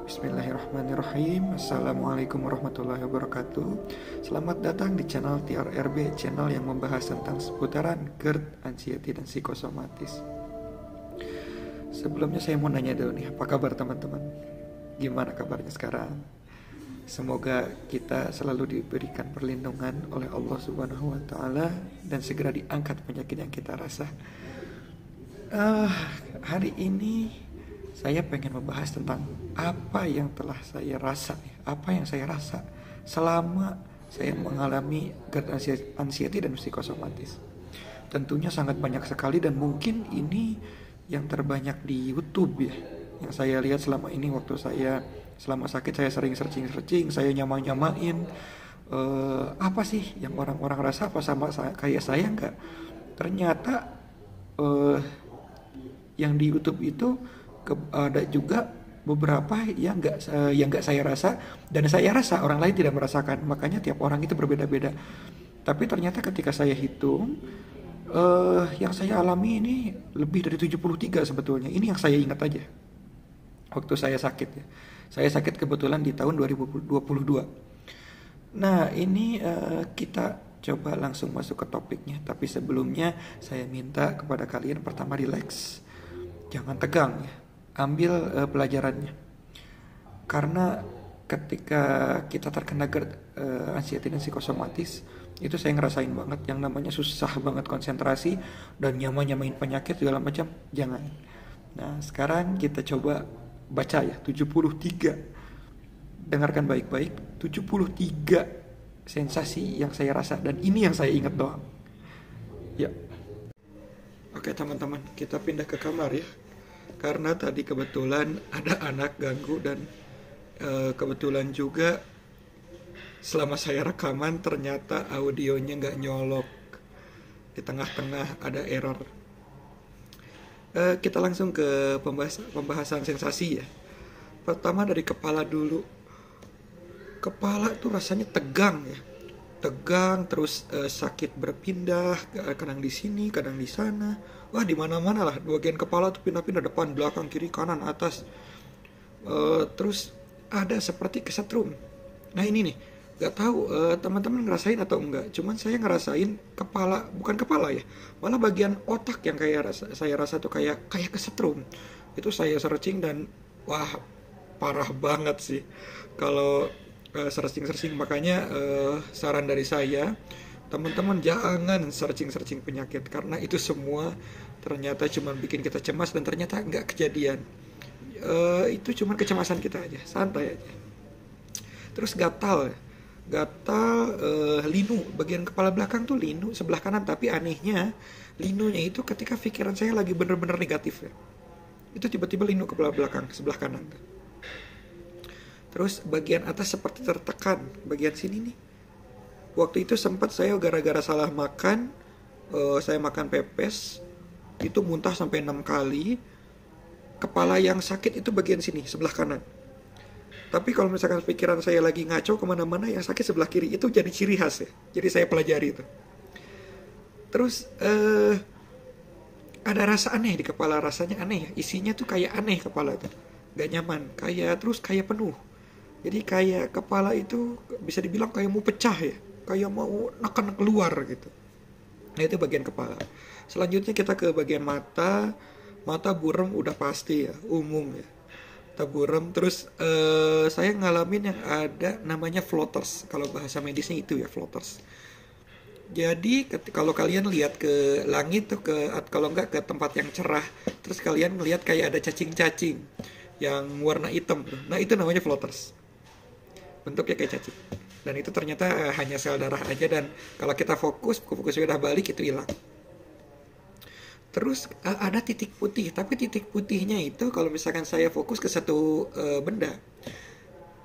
Bismillahirrahmanirrahim. Assalamualaikum warahmatullahi wabarakatuh. Selamat datang di channel TRRB, channel yang membahas tentang seputaran GERD, anxiety, dan psikosomatis. Sebelumnya saya mau nanya dulu nih, apa kabar teman-teman? Gimana kabarnya sekarang? Semoga kita selalu diberikan perlindungan oleh Allah Subhanahu wa Ta'ala dan segera diangkat penyakit yang kita rasa. Hari ini saya pengen membahas tentang apa yang telah saya rasa, apa yang saya rasa selama saya mengalami GERD, anxiety, dan psikosomatis. Tentunya sangat banyak sekali dan mungkin ini yang terbanyak di YouTube ya. Yang saya lihat selama ini waktu saya selama sakit, saya sering searching, saya nyamain apa sih yang orang-orang rasa, apa sama kayak saya enggak. Ternyata yang di YouTube itu ada juga beberapa yang nggak saya rasa, dan saya rasa orang lain tidak merasakan. Makanya tiap orang itu berbeda-beda. Tapi ternyata ketika saya hitung, yang saya alami ini lebih dari 73 sebetulnya. Ini yang saya ingat aja waktu saya sakit ya. Saya sakit kebetulan di tahun 2022. Nah ini kita coba langsung masuk ke topiknya. Tapi sebelumnya saya minta kepada kalian pertama relax, jangan tegang ya. Ambil pelajarannya. Karena ketika kita terkena GERD, anxiety, dan psikosomatis, itu saya ngerasain banget yang namanya susah banget konsentrasi dan nyamain penyakit segala macam. Jangan. Nah sekarang kita coba baca ya, 73. Dengarkan baik-baik, 73 sensasi yang saya rasa, dan ini yang saya ingat doang. Ya. Oke teman-teman, kita pindah ke kamar ya. Karena tadi kebetulan ada anak ganggu, dan kebetulan juga selama saya rekaman ternyata audionya nggak nyolok. Di tengah-tengah ada error. Kita langsung ke pembahasan sensasi ya. Pertama dari kepala dulu. Kepala tuh rasanya tegang ya. Tegang, terus sakit berpindah, kadang di sini, kadang di sana. Wah, di mana-mana lah. Bagian kepala tuh pindah-pindah, depan, belakang, kiri, kanan, atas. Terus ada seperti kesetrum. Nah ini nih, nggak tahu teman-teman ngerasain atau enggak. Cuman saya ngerasain kepala, bukan kepala ya, malah bagian otak yang saya rasa tuh kayak kesetrum. Itu saya searching dan wah parah banget sih. Kalau searching, makanya saran dari saya, teman-teman jangan searching penyakit, karena itu semua ternyata cuma bikin kita cemas dan ternyata nggak kejadian. Itu cuma kecemasan kita aja, santai aja. Terus gatal, linu, bagian kepala belakang tuh linu sebelah kanan, tapi anehnya linunya itu ketika pikiran saya lagi bener-bener negatif ya. Itu tiba-tiba linu kepala belakang sebelah kanan. Terus bagian atas seperti tertekan, bagian sini nih. Waktu itu sempat saya gara-gara salah makan, saya makan pepes, itu muntah sampai 6 kali. Kepala yang sakit itu bagian sini, sebelah kanan. Tapi kalau misalkan pikiran saya lagi ngaco kemana-mana, yang sakit sebelah kiri, itu jadi ciri khas ya. Jadi saya pelajari itu. Terus ada rasa aneh di kepala, rasanya aneh ya. Isinya tuh kayak aneh kepala itu, gak nyaman, kayak penuh. Jadi kayak kepala itu bisa dibilang kayak mau pecah ya, kayak mau neken keluar gitu. Nah itu bagian kepala. Selanjutnya kita ke bagian mata. Mata buram udah pasti ya, umum ya. Mata buram. Terus saya ngalamin yang ada namanya floaters. Kalau bahasa medisnya itu ya, floaters. Jadi kalau kalian lihat ke langit tuh, kalau nggak ke tempat yang cerah, terus kalian melihat kayak ada cacing-cacing yang warna hitam. Nah itu namanya floaters. Bentuknya kayak cacing. Dan itu ternyata hanya sel darah aja, dan kalau kita fokusnya udah balik, itu hilang. Terus ada titik putih, tapi titik putihnya itu kalau misalkan saya fokus ke satu benda,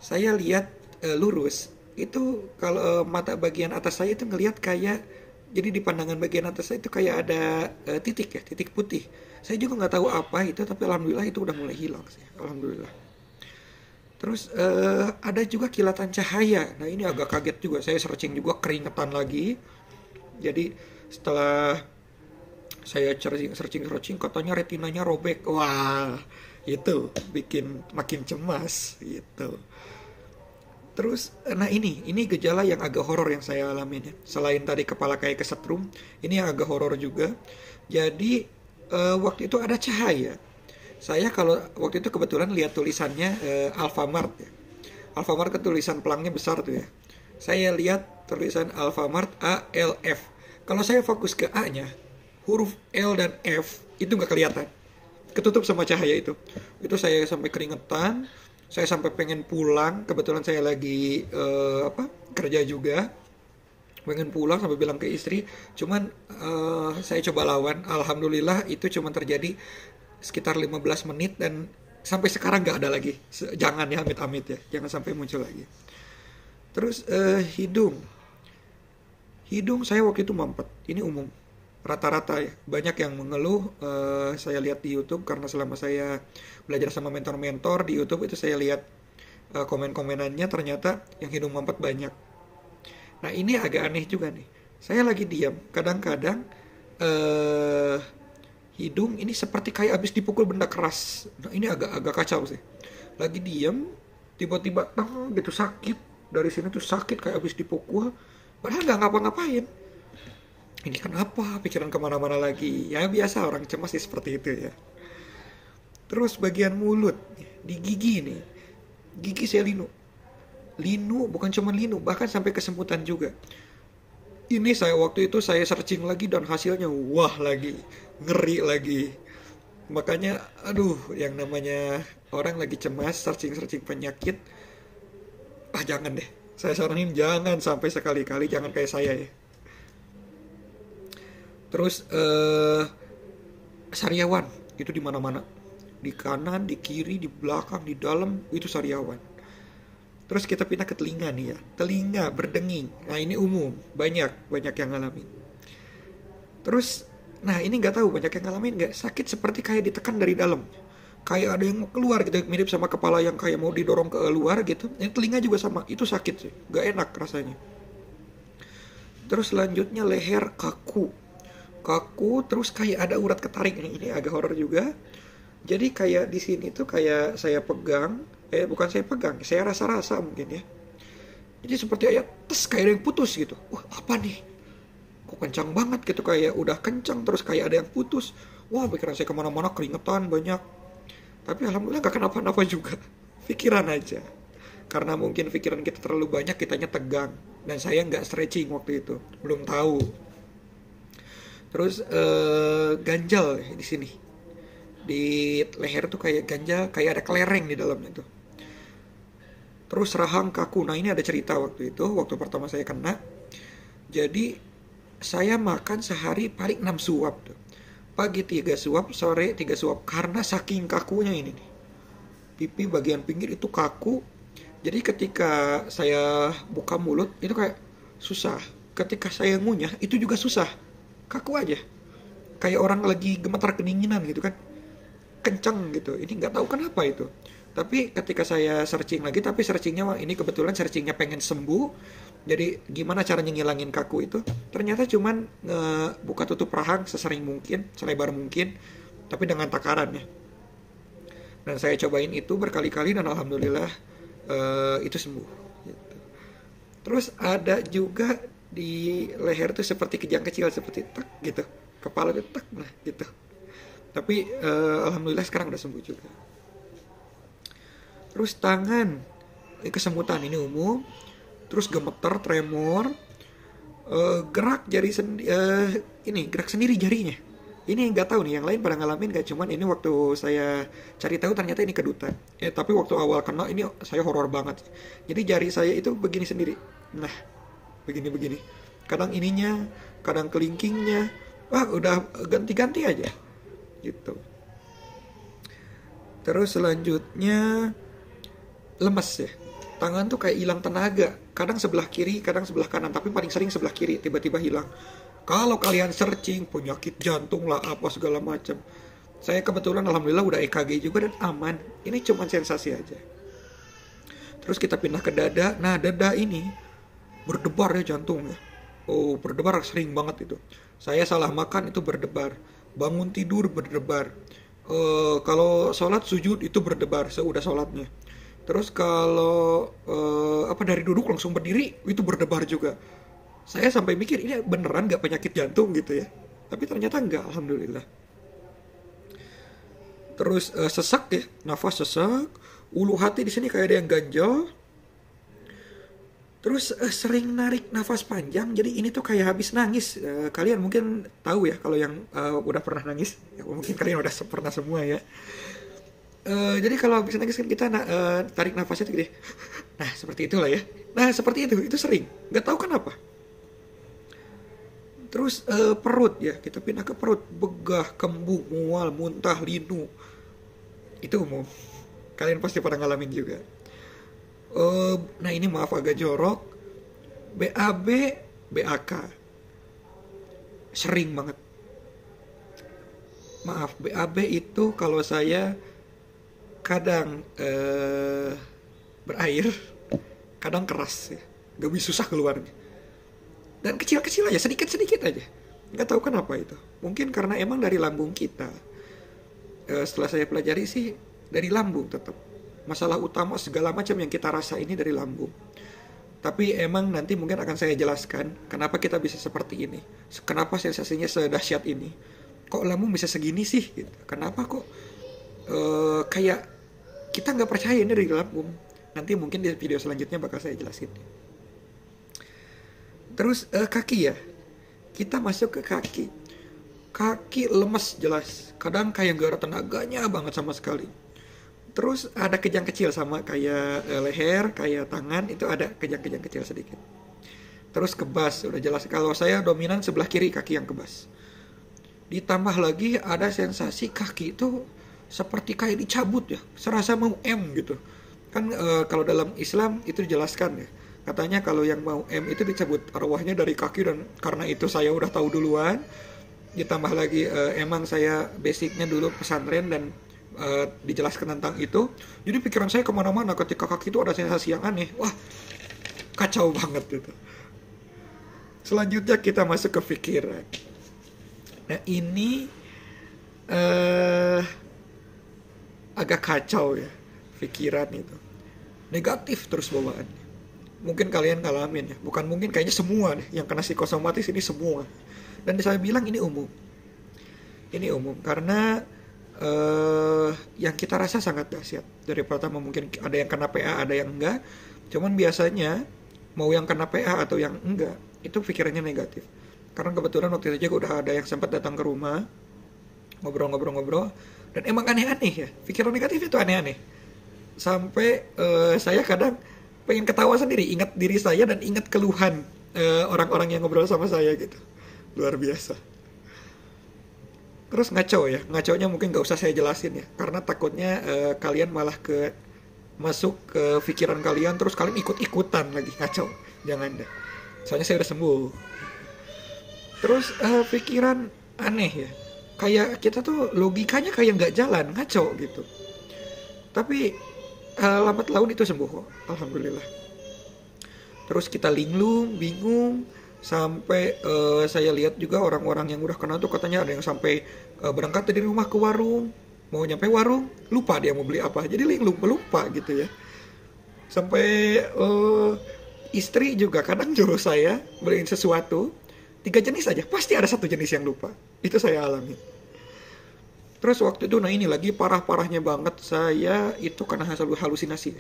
saya lihat lurus, itu kalau mata bagian atas saya itu ngelihat kayak, jadi di pandangan bagian atas saya itu kayak ada titik putih. Saya juga nggak tahu apa itu, tapi alhamdulillah itu udah mulai hilang sih, alhamdulillah. Terus ada juga kilatan cahaya. Nah ini agak kaget juga. Saya searching juga, keringetan lagi. Jadi setelah saya searching katanya retinanya robek. Wah Itu bikin makin cemas gitu. Terus, nah ini gejala yang agak horor yang saya alamin ya. Selain tadi kepala kayak kesetrum, ini yang agak horor juga. Jadi waktu itu ada cahaya. Saya kalau waktu itu kebetulan lihat tulisannya Alfamart ya. Alfamart kan tulisan pelangnya besar tuh ya. Saya lihat tulisan Alfamart ALF. Kalau saya fokus ke A-nya, huruf L dan F itu nggak kelihatan. Ketutup sama cahaya itu. Itu saya sampai keringetan. Saya sampai pengen pulang, kebetulan saya lagi kerja juga, pengen pulang sampai bilang ke istri, cuman saya coba lawan, alhamdulillah itu cuma terjadi sekitar 15 menit dan sampai sekarang nggak ada lagi. Jangan ya, amit-amit ya, jangan sampai muncul lagi. Terus hidung saya waktu itu mampet, ini umum, rata-rata ya, banyak yang mengeluh. Saya lihat di YouTube karena selama saya belajar sama mentor-mentor di YouTube itu saya lihat komen-komenannya, ternyata yang hidung mampet banyak. Nah ini agak aneh juga nih, saya lagi diam, kadang-kadang hidung ini seperti kayak habis dipukul benda keras. Nah ini agak kacau sih, lagi diam tiba-tiba gitu sakit, dari sini tuh sakit kayak habis dipukul, padahal nggak ngapa-ngapain. Ini kenapa, pikiran kemana-mana lagi. Ya biasa orang cemas sih seperti itu ya. Terus bagian mulut, di gigi nih, gigi saya linu, bukan cuma linu, bahkan sampai kesemutan juga. Ini saya waktu itu saya searching lagi dan hasilnya wah lagi, ngeri lagi. Makanya aduh, yang namanya orang lagi cemas searching penyakit, jangan deh, saya saranin jangan sampai sekali-kali, jangan kayak saya ya. Terus sariawan itu di mana-mana, di kanan, di kiri, di belakang, di dalam itu sariawan. Terus kita pindah ke telinga nih ya, telinga berdenging. Nah ini umum, banyak yang ngalamin. Terus, nah ini nggak tahu banyak yang ngalamin nggak, sakit seperti kayak ditekan dari dalam, kayak ada yang mau keluar gitu, mirip sama kepala yang kayak mau didorong ke luar gitu. Yang telinga juga sama, itu sakit sih, nggak enak rasanya. Terus selanjutnya leher kaku, terus kayak ada urat ketarik. Ini agak horor juga. Jadi kayak di sini tuh kayak saya pegang, bukan saya pegang, saya rasa-rasa mungkin ya. Jadi seperti kayak ada yang putus gitu. Wah apa nih? Kok kencang banget gitu, kayak udah kencang terus kayak ada yang putus. Wah pikiran saya kemana-mana, keringetan banyak. Tapi alhamdulillah gak kenapa-napa juga. Pikiran aja. Karena mungkin pikiran kita terlalu banyak, kitanya tegang. Dan saya nggak stretching waktu itu, belum tahu. Terus ganjal di sini, di leher tuh kayak ganjal, kayak ada kelereng di dalamnya tuh. Terus rahang kaku. Nah ini ada cerita waktu itu, waktu pertama saya kena. Jadi saya makan sehari paling 6 suap tuh. Pagi 3 suap, sore 3 suap, karena saking kakunya ini nih. Pipi bagian pinggir itu kaku. Jadi ketika saya buka mulut itu kayak susah. Ketika saya ngunyah itu juga susah, kaku aja, kayak orang lagi gemetar kedinginan gitu kan, kenceng gitu. Ini nggak tahu kenapa itu. Tapi ketika saya searching lagi, tapi searchingnya ini kebetulan searchingnya pengen sembuh, jadi gimana caranya ngilangin kaku itu, ternyata cuman buka tutup rahang sesering mungkin, selebar mungkin, tapi dengan takaran ya. Dan saya cobain itu berkali-kali dan alhamdulillah itu sembuh gitu. Terus ada juga di leher tuh seperti kejang kecil, seperti tak gitu, kepala tuh tak, nah gitu. Tapi alhamdulillah sekarang udah sembuh juga. Terus tangan, kesemutan ini umum. Terus gemeter, tremor, gerak jari gerak sendiri jarinya. Ini nggak tahu nih, yang lain pada ngalamin nggak, cuman ini waktu saya cari tahu ternyata ini kedutan. Tapi waktu awal kena ini saya horor banget. Jadi jari saya itu begini sendiri. Nah, begini. Kadang ininya, kadang kelingkingnya. Wah, udah ganti-ganti aja. Gitu. Terus selanjutnya lemes ya. Tangan tuh kayak hilang tenaga. Kadang sebelah kiri, kadang sebelah kanan, tapi paling sering sebelah kiri tiba-tiba hilang. Kalau kalian searching penyakit jantung lah apa segala macam. Saya kebetulan alhamdulillah udah EKG juga dan aman. Ini cuma sensasi aja. Terus kita pindah ke dada. Nah, dada ini berdebar ya jantungnya. Oh, berdebar sering banget itu. Saya salah makan itu berdebar. Bangun tidur berdebar. Kalau sholat sujud itu berdebar seudah sholatnya. Terus kalau dari duduk langsung berdiri itu berdebar juga. Saya sampai mikir ini beneran nggak penyakit jantung gitu ya. Tapi ternyata enggak, alhamdulillah. Terus sesak ya, nafas sesak, ulu hati di sini kayak ada yang ganjel. Terus sering narik nafas panjang, jadi ini tuh kayak habis nangis. Kalian mungkin tahu ya kalau yang udah pernah nangis, ya, mungkin kalian udah pernah semua ya. Jadi kalau habis nangis kan kita tarik nafasnya tuh gini. Nah seperti itulah ya. Nah seperti itu sering. Nggak tahu kenapa. Terus perut ya, kita pindah ke perut, begah, kembung, mual, muntah, linu. Itu umum. Kalian pasti pada ngalamin juga. Nah ini maaf agak jorok. BAB, BAK. Sering banget. Maaf, BAB itu kalau saya kadang berair, kadang keras ya. Gak bisa susah keluarnya. Dan kecil-kecil aja, sedikit-sedikit aja. Nggak tahu kenapa itu. Mungkin karena emang dari lambung kita. Setelah saya pelajari sih dari lambung tetap. Masalah utama segala macam yang kita rasa ini dari lambung. Tapi emang nanti mungkin akan saya jelaskan kenapa kita bisa seperti ini. Kenapa sensasinya sedahsyat ini. Kok lambung bisa segini sih? Gitu. Kenapa kok kayak kita nggak percaya ini dari lambung. Nanti mungkin di video selanjutnya bakal saya jelasin. Terus kaki ya. Kita masuk ke kaki. Kaki lemes jelas. Kadang kayak gak ada tenaganya banget sama sekali. Terus ada kejang kecil sama kayak leher, kayak tangan. Itu ada kejang-kejang kecil sedikit. Terus kebas. Udah jelas. Kalau saya dominan sebelah kiri kaki yang kebas. Ditambah lagi ada sensasi kaki itu seperti kayak dicabut ya. Serasa mau gitu. Kan kalau dalam Islam itu dijelaskan ya. Katanya kalau yang mau itu dicabut arwahnya dari kaki, dan karena itu saya udah tahu duluan. Ditambah lagi emang saya basicnya dulu pesantren dan dijelaskan tentang itu. Jadi pikiran saya kemana-mana ketika kaki itu ada sensasi yang aneh. Wah, kacau banget gitu. Selanjutnya kita masuk ke pikiran. Nah ini agak kacau ya pikiran itu. Negatif terus bawaannya. Mungkin kalian ngalamin ya, bukan mungkin, kayaknya semua deh yang kena psikosomatis ini semua. Dan saya bilang ini umum. Ini umum karena yang kita rasa sangat dahsyat. Dari pertama mungkin ada yang kena PA, ada yang enggak. Cuman biasanya mau yang kena PA atau yang enggak, itu pikirannya negatif. Karena kebetulan waktu itu juga udah ada yang sempat datang ke rumah, ngobrol-ngobrol, dan emang aneh-aneh ya. Pikiran negatif itu aneh-aneh. Sampai saya kadang pengen ketawa sendiri, ingat diri saya dan ingat keluhan orang-orang yang ngobrol sama saya gitu. Luar biasa. Terus ngaco ya, ngaconya mungkin gak usah saya jelasin ya, karena takutnya kalian malah masuk ke pikiran kalian, terus kalian ikut-ikutan lagi ngaco. Jangan deh, soalnya saya udah sembuh. Terus pikiran aneh ya, kayak kita tuh logikanya kayak gak jalan, ngaco gitu. Tapi lambat laun itu sembuh kok, alhamdulillah. Terus kita linglung, bingung, sampai saya lihat juga orang-orang yang udah kena tuh katanya ada yang sampai berangkat dari rumah ke warung, mau nyampe warung lupa dia mau beli apa, jadi linglung, lupa gitu ya. Sampai istri juga kadang nyuruh saya beliin sesuatu 3 jenis aja, pasti ada 1 jenis yang lupa. Itu saya alami. Terus waktu itu, nah ini lagi parah-parahnya banget, saya itu karena halusinasi.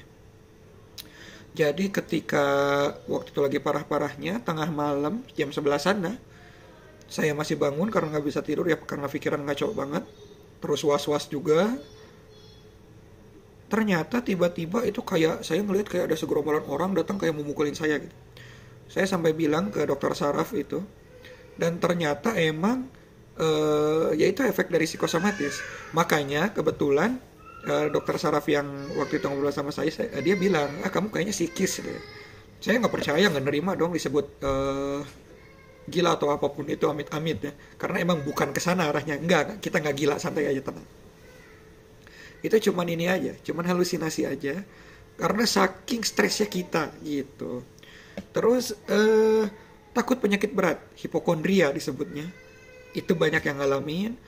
Jadi ketika waktu itu lagi parah-parahnya, tengah malam, jam 11 sana, saya masih bangun karena nggak bisa tidur ya, karena pikiran ngaco banget. Terus was-was juga. Ternyata tiba-tiba itu kayak, saya ngelihat kayak ada segerombolan orang datang kayak memukulin saya gitu. Saya sampai bilang ke dokter saraf itu, dan ternyata emang yaitu efek dari psikosomatis. Makanya kebetulan dokter saraf yang waktu itu ngobrol sama saya dia bilang, kamu kayaknya psikis deh. Saya nggak percaya, nggak nerima dong disebut gila atau apapun itu, amit-amit ya. Karena emang bukan kesana arahnya. Enggak, kita nggak gila, santai aja, tenang. Itu cuman ini aja, cuman halusinasi aja. Karena saking stresnya kita gitu. Terus takut penyakit berat, hipokondria disebutnya. Itu banyak yang ngalamin.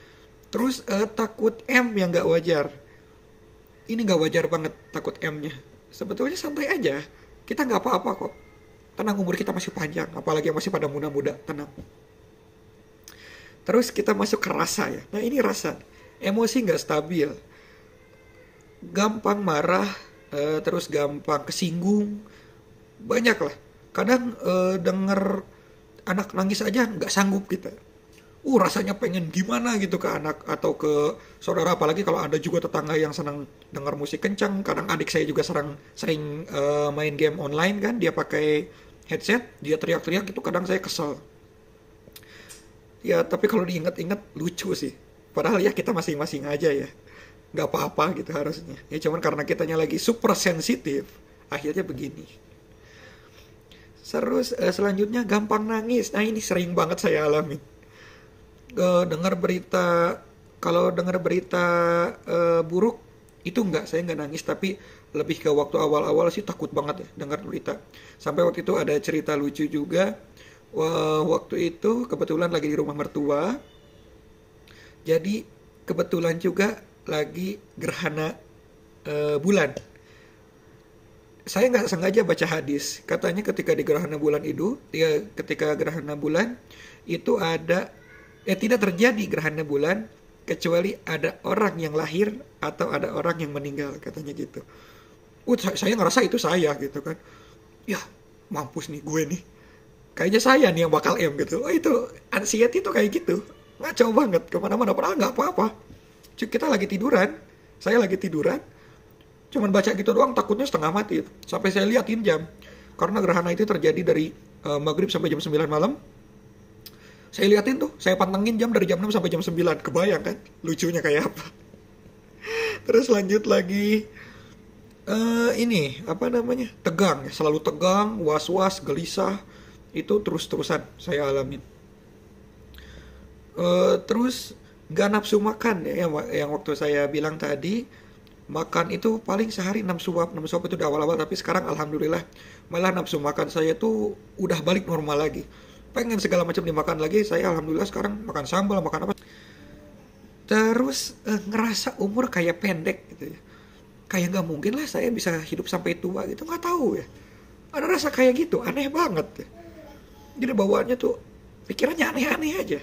Terus takut M yang nggak wajar. Ini nggak wajar banget takut M-nya. Sebetulnya santai aja. Kita nggak apa-apa kok. Tenang, umur kita masih panjang. Apalagi yang masih pada muda-muda. Tenang. Terus kita masuk ke rasa ya. Nah ini rasa. Emosi nggak stabil. Gampang marah. Terus gampang kesinggung. Banyak lah. Kadang denger anak nangis aja nggak sanggup kita. Rasanya pengen gimana gitu ke anak atau ke saudara, apalagi kalau ada juga tetangga yang senang dengar musik kencang. Kadang adik saya juga sering main game online kan, dia pakai headset, dia teriak-teriak, itu kadang saya kesel. Ya tapi kalau diingat-ingat lucu sih. Padahal ya kita masing-masing aja ya, nggak apa-apa gitu harusnya. Ya cuman karena kitanya lagi super sensitif, akhirnya begini. Terus selanjutnya gampang nangis. Nah ini sering banget saya alami. Dengar berita, kalau dengar berita buruk itu saya nggak nangis, tapi lebih ke waktu awal-awal sih takut banget ya dengar berita. Sampai waktu itu ada cerita lucu juga. Waktu itu kebetulan lagi di rumah mertua, jadi kebetulan juga lagi gerhana bulan. Saya nggak sengaja baca hadis, katanya ketika di gerhana bulan itu, ketika gerhana bulan itu tidak terjadi gerhana bulan kecuali ada orang yang lahir atau ada orang yang meninggal, katanya gitu. Saya ngerasa itu saya gitu kan. Ya, mampus nih gue nih. Kayaknya saya nih yang bakal M gitu. Itu anxiety itu kayak gitu. Ngaco banget kemana-mana, padahal nggak apa-apa. Kita lagi tiduran, saya lagi tiduran. Cuman baca gitu doang takutnya setengah mati. Sampai saya liatin jam. Karena gerhana itu terjadi dari maghrib sampai jam 9 malam. Saya liatin tuh, saya pantengin jam dari jam 6 sampai jam 9. Kebayang kan? Lucunya kayak apa. Terus lanjut lagi. Tegang. Selalu tegang, was-was, gelisah. Itu terus-terusan saya alamin. Terus gak nafsu makan ya, yang waktu saya bilang tadi. Makan itu paling sehari 6 suap. 6 suap itu udah awal-awal, tapi sekarang alhamdulillah malah nafsu makan saya tuh udah balik normal lagi. Pengen segala macam dimakan lagi, saya alhamdulillah sekarang makan sambal, makan apa. Terus ngerasa umur kayak pendek gitu ya. Kayak gak mungkin lah saya bisa hidup sampai tua gitu, gak tahu ya. Ada rasa kayak gitu, aneh banget ya. Jadi bawaannya tuh pikirannya aneh-aneh aja.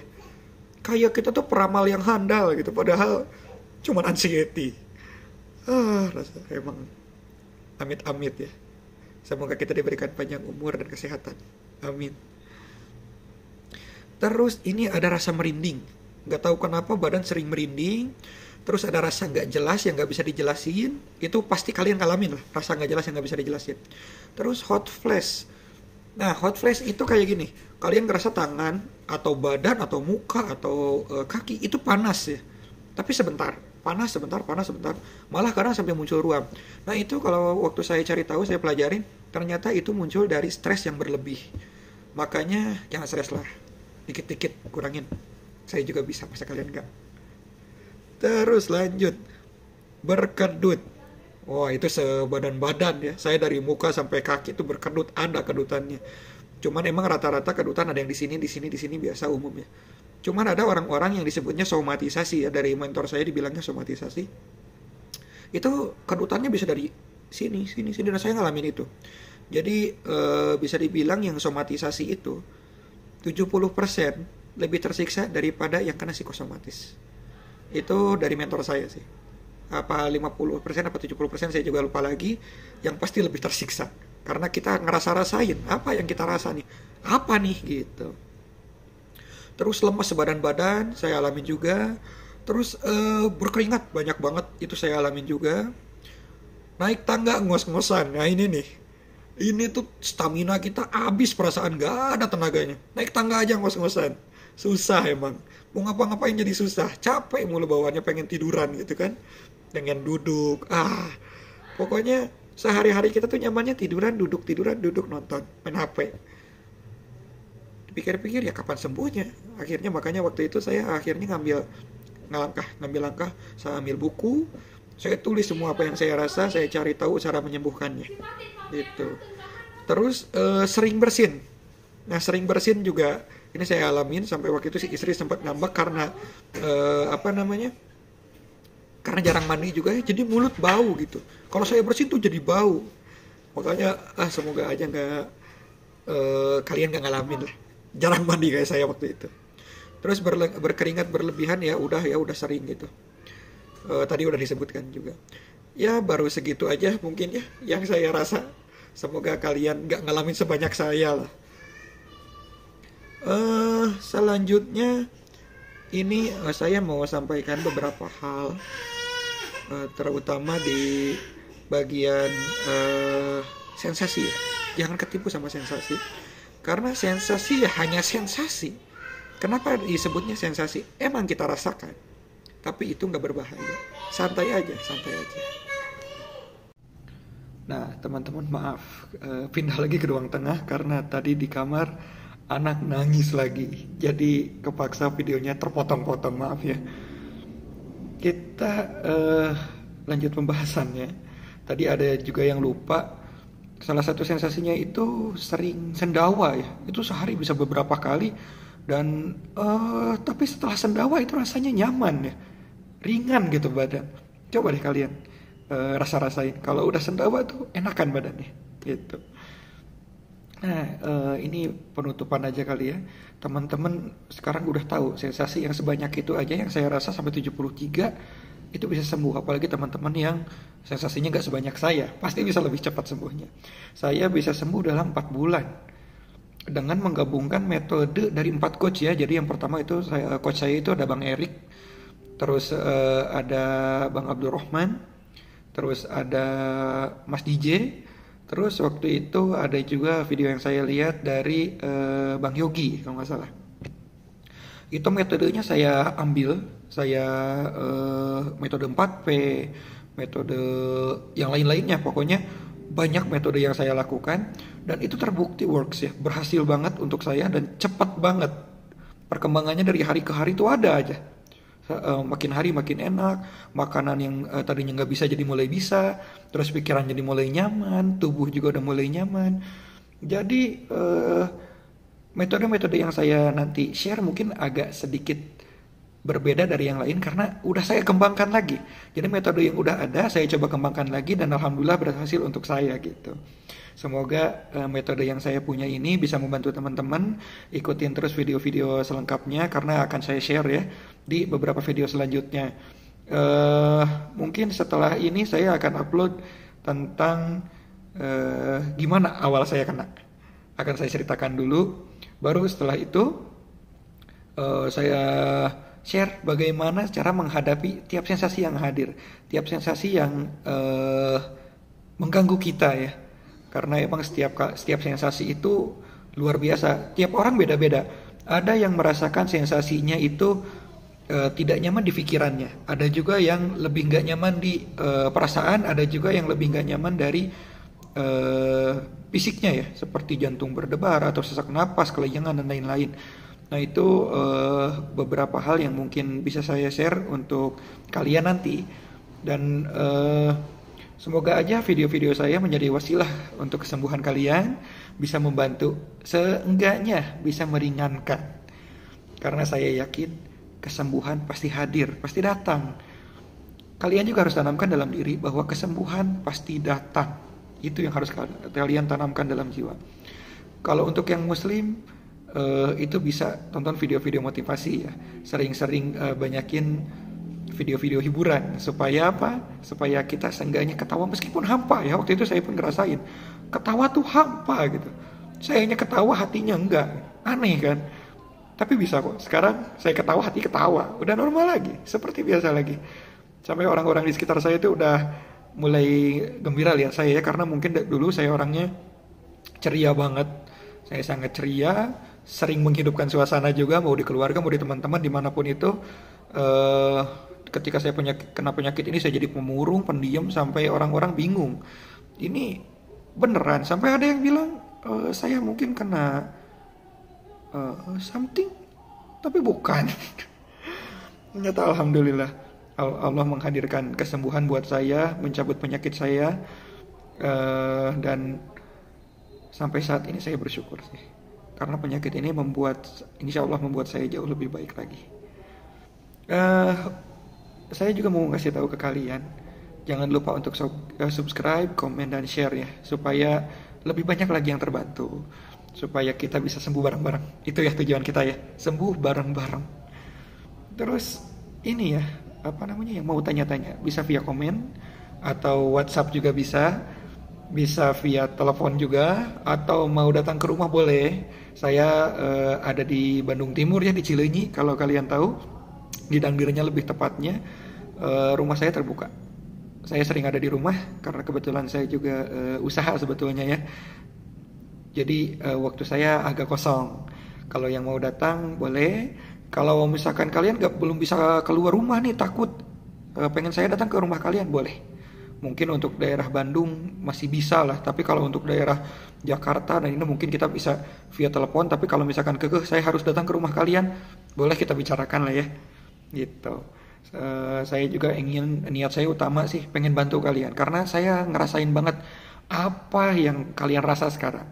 Kayak kita tuh peramal yang handal gitu, padahal cuman anxiety. Rasa emang amit-amit ya. Semoga kita diberikan panjang umur dan kesehatan. Amin. Terus ini ada rasa merinding. Gak tahu kenapa badan sering merinding. Terus ada rasa gak jelas yang gak bisa dijelasin. Itu pasti kalian ngalamin lah. Rasa gak jelas yang gak bisa dijelasin. Terus hot flash. Nah hot flash itu kayak gini. Kalian ngerasa tangan atau badan atau muka atau kaki itu panas ya. Tapi sebentar. Panas sebentar. Malah kadang sampai muncul ruam. Nah itu kalau waktu saya cari tahu, saya pelajarin. Ternyata itu muncul dari stres yang berlebih. Makanya jangan stres lah. Dikit-dikit kurangin. Saya juga bisa, masa kalian enggak. Terus lanjut. Berkedut. Wah itu sebadan-badan ya. Saya dari muka sampai kaki itu berkedut. Ada kedutannya. Cuman emang rata-rata kedutan ada yang di sini biasa umumnya. Cuman ada orang-orang yang disebutnya somatisasi ya. Dari mentor saya dibilangnya somatisasi. Itu kedutannya bisa dari sini. Dan saya ngalamin itu. Jadi bisa dibilang yang somatisasi itu 70% lebih tersiksa daripada yang kena psikosomatis. Itu dari mentor saya sih. Apa 50% apa 70% saya juga lupa lagi. Yang pasti lebih tersiksa. Karena kita ngerasa-rasain apa yang kita rasa nih. Apa nih gitu. Terus lemas sebadan-badan saya alamin juga. Terus berkeringat banyak banget, itu saya alamin juga. Naik tangga ngos-ngosan. Nah ini nih. Ini tuh stamina kita habis, perasaan gak ada tenaganya. Naik tangga aja ngos-ngosan. Susah emang. Mau ngapa-ngapain jadi susah. Capek mulu bawaannya, pengen tiduran gitu kan. Pengen duduk. Pokoknya sehari-hari kita tuh nyamannya tiduran, duduk, nonton, main HP. Pikir-pikir ya kapan sembuhnya. Akhirnya makanya waktu itu saya akhirnya ngambil langkah. Saya ambil buku. Saya tulis semua apa yang saya rasa. Saya cari tahu cara menyembuhkannya. Gitu. Terus sering bersin. Nah sering bersin juga Ini saya alamin sampai waktu itu si istri sempat ngambek karena apa namanya, karena jarang mandi juga ya, jadi mulut bau gitu. Kalau saya bersin tuh jadi bau. Makanya semoga aja nggak kalian nggak ngalamin lah jarang mandi kayak saya waktu itu. Terus berkeringat berlebihan ya udah sering gitu. Tadi udah disebutkan juga. Ya baru segitu aja mungkin ya yang saya rasa. Semoga kalian nggak ngalamin sebanyak saya lah. Selanjutnya ini saya mau sampaikan beberapa hal, terutama di bagian sensasi ya. Jangan ketipu sama sensasi, karena sensasi ya hanya sensasi. Kenapa disebutnya sensasi? Emang kita rasakan, tapi itu nggak berbahaya. Santai aja, santai aja. Nah teman-teman maaf, pindah lagi ke ruang tengah karena tadi di kamar anak nangis lagi, jadi kepaksa videonya terpotong-potong, maaf ya. Kita lanjut pembahasannya. Tadi ada juga yang lupa, salah satu sensasinya itu sering sendawa ya. Itu sehari bisa beberapa kali. Dan tapi setelah sendawa itu rasanya nyaman ya, ringan gitu badan. Coba deh kalian rasa-rasain. Kalau udah sendawa tuh enakan badannya gitu. Nah, ini penutupan aja kali ya. Teman-teman sekarang udah tahu sensasi yang sebanyak itu aja yang saya rasa sampai 73 itu bisa sembuh. Apalagi teman-teman yang sensasinya gak sebanyak saya, pasti bisa lebih cepat sembuhnya. Saya bisa sembuh dalam 4 bulan dengan menggabungkan metode dari 4 coach ya. Jadi yang pertama itu coach saya itu ada Bang Erik, terus ada Bang Abdurrahman, terus ada Mas DJ. Terus waktu itu ada juga video yang saya lihat dari Bang Yogi kalau nggak salah. Itu metodenya saya ambil, saya metode 4P, metode yang lain-lainnya. Pokoknya banyak metode yang saya lakukan dan itu terbukti works ya, berhasil banget untuk saya dan cepat banget. Perkembangannya dari hari ke hari itu ada aja. Makin hari makin enak, makanan yang tadinya nggak bisa jadi mulai bisa, terus pikiran jadi mulai nyaman, tubuh juga udah mulai nyaman. Jadi metode-metode yang saya nanti share mungkin agak sedikit berbeda dari yang lain karena udah saya kembangkan lagi. Jadi metode yang udah ada saya coba kembangkan lagi dan alhamdulillah berhasil untuk saya gitu. Semoga metode yang saya punya ini bisa membantu teman-teman. Ikutin terus video-video selengkapnya karena akan saya share ya di beberapa video selanjutnya. Mungkin setelah ini saya akan upload tentang gimana awal saya kena. Akan saya ceritakan dulu. Baru setelah itu saya share bagaimana cara menghadapi tiap sensasi yang hadir, tiap sensasi yang mengganggu kita ya. Karena emang setiap sensasi itu luar biasa. Tiap orang beda-beda. Ada yang merasakan sensasinya itu tidak nyaman di pikirannya. Ada juga yang lebih nggak nyaman di perasaan. Ada juga yang lebih nggak nyaman dari fisiknya ya. Seperti jantung berdebar atau sesak napas, kelayangan dan lain-lain. Nah itu beberapa hal yang mungkin bisa saya share untuk kalian nanti. Dan semoga aja video-video saya menjadi wasilah untuk kesembuhan kalian, bisa membantu, seenggaknya bisa meringankan. Karena saya yakin kesembuhan pasti hadir, pasti datang. Kalian juga harus tanamkan dalam diri bahwa kesembuhan pasti datang. Itu yang harus kalian tanamkan dalam jiwa. Kalau untuk yang muslim, itu bisa tonton video-video motivasi ya. Sering-sering banyakin video-video hiburan supaya apa? Supaya kita seenggaknya ketawa meskipun hampa ya. Waktu itu saya pun ngerasain ketawa tuh hampa gitu. Sayanya ketawa hatinya enggak. Aneh kan? Tapi bisa kok. Sekarang saya ketawa hati ketawa. Udah normal lagi, seperti biasa lagi. Sampai orang-orang di sekitar saya itu udah mulai gembira lihat saya ya, karena mungkin dulu saya orangnya ceria banget. Saya sangat ceria, sering menghidupkan suasana juga, mau di keluarga, mau di teman-teman, dimanapun itu. Ketika saya kena penyakit ini saya jadi pemurung, pendiam, sampai orang-orang bingung. Ini beneran, sampai ada yang bilang saya mungkin kena something, tapi bukan. Ternyata alhamdulillah Allah menghadirkan kesembuhan buat saya, mencabut penyakit saya, dan sampai saat ini saya bersyukur sih. karena penyakit ini insya Allah membuat saya jauh lebih baik lagi. Saya juga mau ngasih tahu ke kalian, jangan lupa untuk subscribe, komen, dan share ya, supaya lebih banyak lagi yang terbantu, supaya kita bisa sembuh bareng-bareng. Itu ya tujuan kita ya, sembuh bareng-bareng. Terus ini ya, yang mau tanya-tanya bisa via komen atau WhatsApp juga bisa via telepon juga, atau mau datang ke rumah boleh. Saya ada di Bandung Timur ya, di Cileunyi kalau kalian tahu, di Dandirnya lebih tepatnya. Rumah saya terbuka. Saya sering ada di rumah karena kebetulan saya juga usaha sebetulnya ya. Jadi waktu saya agak kosong. Kalau yang mau datang boleh. Kalau misalkan kalian belum bisa keluar rumah nih, takut pengen saya datang ke rumah kalian, boleh. Mungkin untuk daerah Bandung masih bisa lah, tapi kalau untuk daerah Jakarta dan ini mungkin kita bisa via telepon. Tapi kalau misalkan saya harus datang ke rumah kalian, boleh kita bicarakan lah ya, gitu. Saya juga niat saya utama sih pengen bantu kalian, karena saya ngerasain banget apa yang kalian rasa sekarang.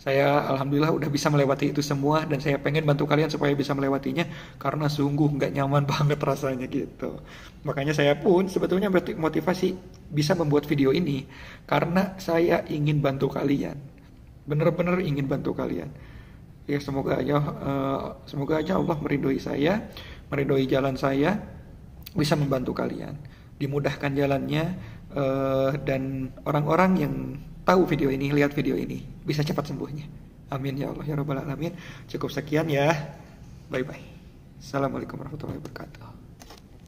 Saya alhamdulillah udah bisa melewati itu semua, dan saya pengen bantu kalian supaya bisa melewatinya, karena sungguh nggak nyaman banget rasanya gitu. Makanya saya pun sebetulnya motivasi bisa membuat video ini karena saya ingin bantu kalian, bener-bener ingin bantu kalian. Ya semoga aja Allah meridhoi saya, meridhoi jalan saya, bisa membantu kalian, dimudahkan jalannya, dan orang-orang yang tahu video ini, lihat video ini, bisa cepat sembuhnya. Amin ya Allah ya Rabbal Alamin. Cukup sekian ya. Bye bye. Assalamualaikum warahmatullahi wabarakatuh.